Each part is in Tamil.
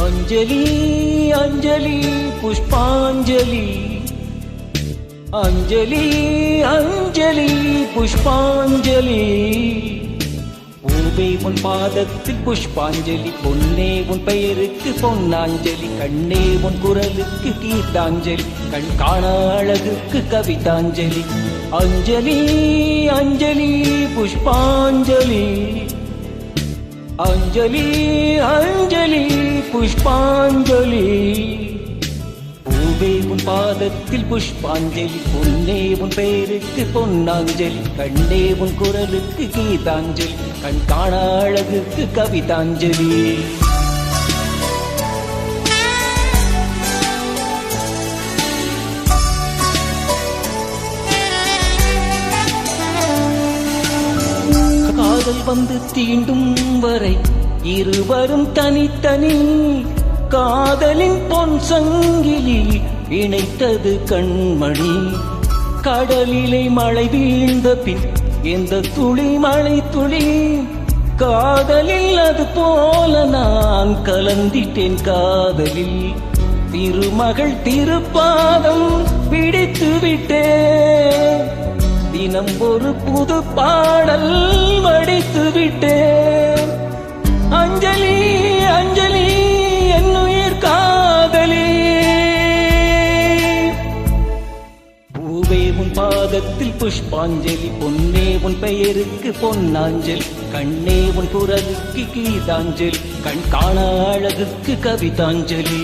अंजलि अंजलि पुष्पांजलि अंजलि अंजलि पुष्पांजलि பூவே உன் பாதத்தில் புஷ்பாஞ்சலி பொன்னே உன் பெயருக்கு பொன்னாஞ்சலி கண்ணே உன் குரலுக்கு கீதாஞ்சலி கண் காண அழகுக்கு கவிதாஞ்சலி அஞ்சலி அஞ்சலி புஷ்பாஞ்சலி अंजलि अंजलि पुष्पांजलि பூவே உன் பாதத்தில் புஷ்பாஞ்சலி பொன்னே உன் பெயருக்கு பொன்னாஞ்சலி கண்ணே உன் குரலுக்கு கீதாஞ்சலி கண் காண அழகுக்கு கவிதாஞ்சலி காதல் வந்து தீண்டும் வரை இருவரும் தனித்தனி காதலின் பொன் சங்கிலி இணைத்தது கண்மணி கடலிலே மழை வீழ்ந்த பின் எந்த துளி மழை துளி காதலில் அது போல நான் கலந்திட்டேன் காதலில் திருமகள் திருப்பாதம் பிடித்து விட்டேன் தினம் ஒரு புது பாடல் வடித்து விட்டேன் அஞ்சலி அஞ்சலி என்னுயிர் காதலி பூவே உன் பாதத்தில் புஷ்பாஞ்சலி பொன்னே உன் பெயருக்கு பொன்னாஞ்சலி கண்ணே உன் குரலுக்கு கீதாஞ்சலி கண் காண அழகுக்கு கவிதாஞ்சலி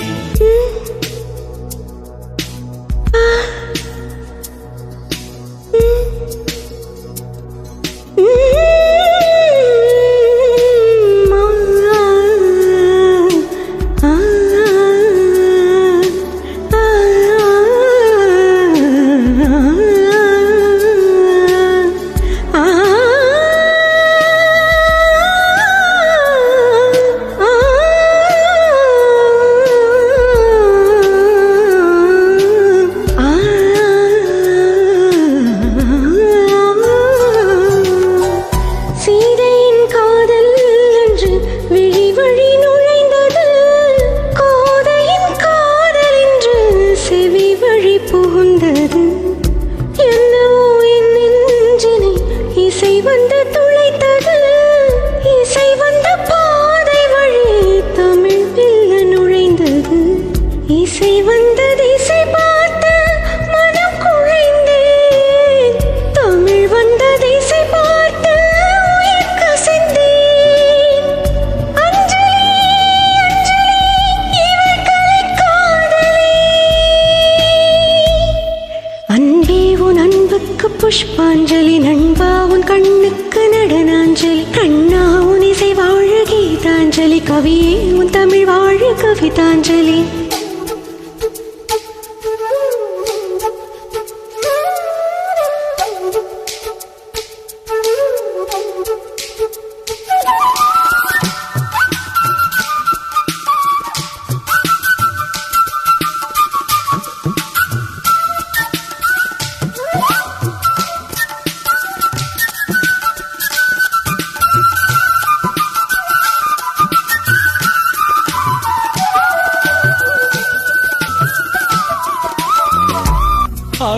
புஷ்பாஞ்சலி நண்பா உன் கண்ணுக்கு நடனாஞ்சலி கண்ணா உன் இசை வாழ கீதாஞ்சலி கவியே உன் தமிழ் வாழ கவிதாஞ்சலி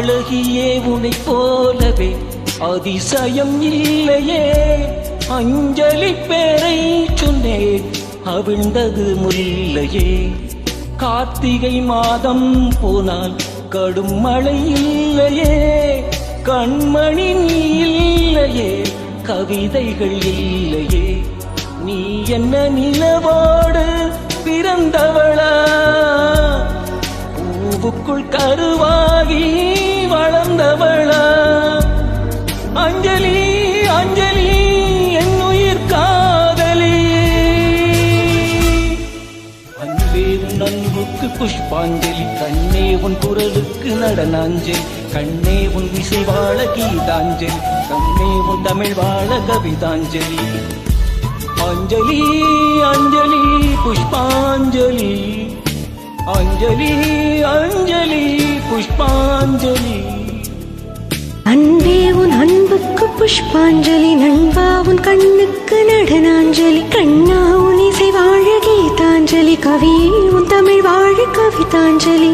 அழகியே உனை போலவே அதிசயம் இல்லையே. அஞ்சலி பேரை சொன்னேன் அவிழ்ந்தது முல்லையே. கார்த்திகை மாதம் போனால் கடும் மழை இல்லையே. கண்மணி நீ இல்லையே, கவிதைகள் இல்லையே. நீ என்ன நிலவோடு பிறந்தவளா, பூவுக்குள் கருவாகி வளர்ந்தவளா? அஞ்சலி அஞ்சலி என் உயிர் காதலி. அன்பே உன் அன்புக்கு புஷ்பாஞ்சலி, கண்ணே உன் குரலுக்கு நடனாஞ்சலி, கண்ணே உன் இசை வாழ கீதாஞ்சலி, கண்ணே உன் தமிழ் வாழ கவிதாஞ்சலி. அஞ்சலி அஞ்சலி புஷ்பாஞ்சலி, அஞ்சலி அஞ்சலி புஷ்பாஞ்சலி. அன்பே உன் அன்புக்கு புஷ்பாஞ்சலி, நண்பா உன் கண்ணுக்கு நடனாஞ்சலி, கண்ணா உன் இசை வாழ கீதாஞ்சலி, கவியே உன் தமிழ் வாழ கவிதாஞ்சலி.